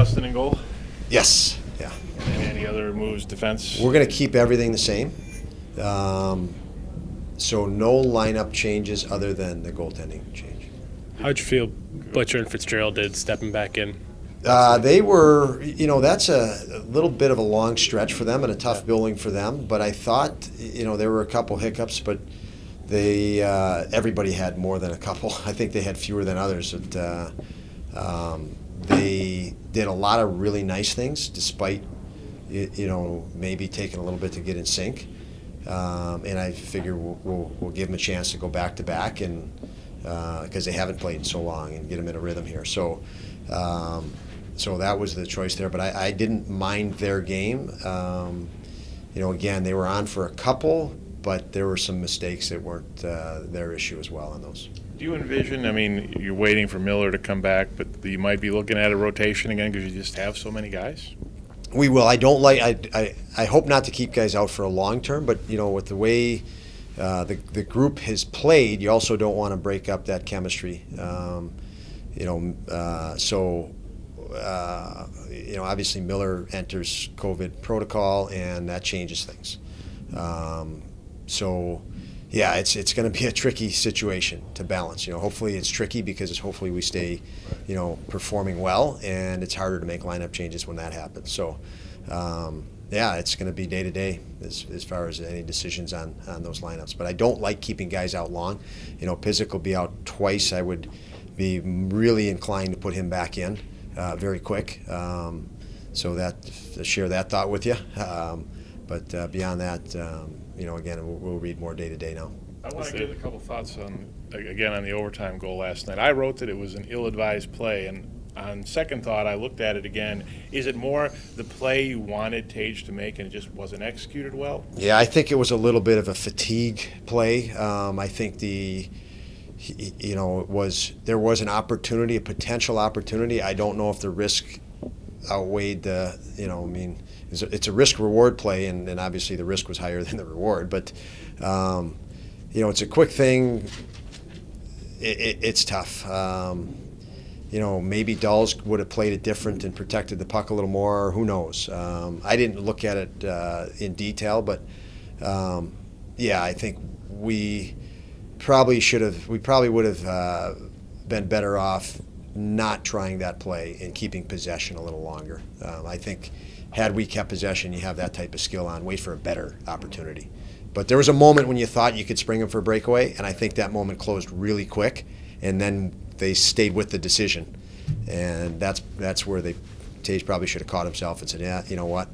Dustin in goal? Yes. Yeah. And any other moves, defense? We're going to keep everything the same. So no lineup changes other than the goaltending change. How'd you feel Butcher and Fitzgerald did stepping back in? They were, that's a little bit of a long stretch for them and a tough building for them. But I thought, there were a couple hiccups, but everybody had more than a couple. I think they had fewer than others. But, they did a lot of really nice things, despite, maybe taking a little bit to get in sync. And I figure we'll give them a chance to go back to back, and because they haven't played in so long, and get them in a rhythm here. So that was the choice there. But I didn't mind their game. Again, they were on for a couple, but there were some mistakes that weren't their issue as well on those. Do you envision, you're waiting for Miller to come back, but you might be looking at a rotation again because you just have so many guys? We will. I don't like. I hope not to keep guys out for a long term, but with the way the group has played, you also don't want to break up that chemistry. Obviously Miller enters COVID protocol, and that changes things. It's going to be a tricky situation to balance. Hopefully it's tricky because hopefully we stay, performing well, and it's harder to make lineup changes when that happens. So, it's going to be day to day as far as any decisions on those lineups. But I don't like keeping guys out long. Pizik will be out twice. I would be really inclined to put him back in very quick. So that to share that thought with you. But beyond that, again, we'll read more day to day now. I want to get a couple thoughts on the overtime goal last night. I wrote that it was an ill-advised play, and on second thought, I looked at it again. Is it more the play you wanted Tage to make and it just wasn't executed well? Yeah, I think it was a little bit of a fatigue play. I think there was an opportunity, a potential opportunity. I don't know if the risk outweighed the, it's a risk-reward play, and obviously the risk was higher than the reward. But, it's a quick thing. It's tough. Maybe Dulles would have played it different and protected the puck a little more. Who knows? I didn't look at it in detail, but, I think we probably would have been better off not trying that play and keeping possession a little longer. I think had we kept possession, you have that type of skill on, wait for a better opportunity. But there was a moment when you thought you could spring them for a breakaway, and I think that moment closed really quick, and then they stayed with the decision. And that's where Tage probably should have caught himself and said, yeah, you know what,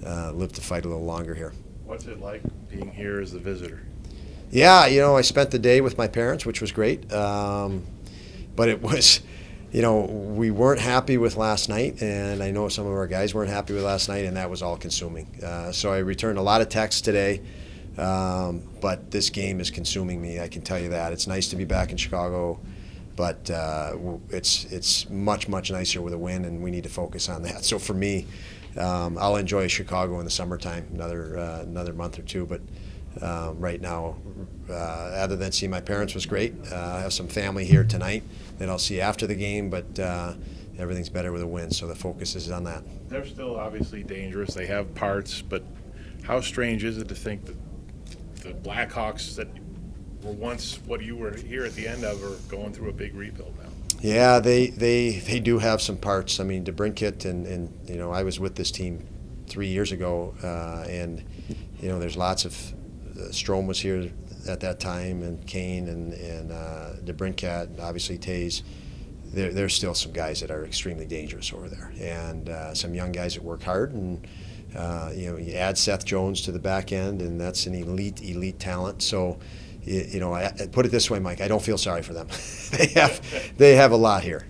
live to fight a little longer here. What's it like being here as the visitor? Yeah, I spent the day with my parents, which was great. But it was, we weren't happy with last night, and I know some of our guys weren't happy with last night, and that was all consuming. So I returned a lot of texts today, but this game is consuming me, I can tell you that. It's nice to be back in Chicago, but it's much, much nicer with a win, and we need to focus on that. So for me, I'll enjoy Chicago in the summertime, another month or two, but right now, other than seeing my parents was great. I have some family here tonight that I'll see after the game, but everything's better with a win, so the focus is on that. They're still obviously dangerous. They have parts, but how strange is it to think that the Blackhawks that were once what you were here at the end of are going through a big rebuild now? Yeah, they do have some parts. DeBrincat and I was with this team 3 years ago, and there's lots of Strome was here at that time, and Kane and DeBrincat, and obviously Taze. There's still some guys that are extremely dangerous over there, and some young guys that work hard. And you add Seth Jones to the back end, and that's an elite talent. So, I put it this way, Mike, I don't feel sorry for them. They have a lot here.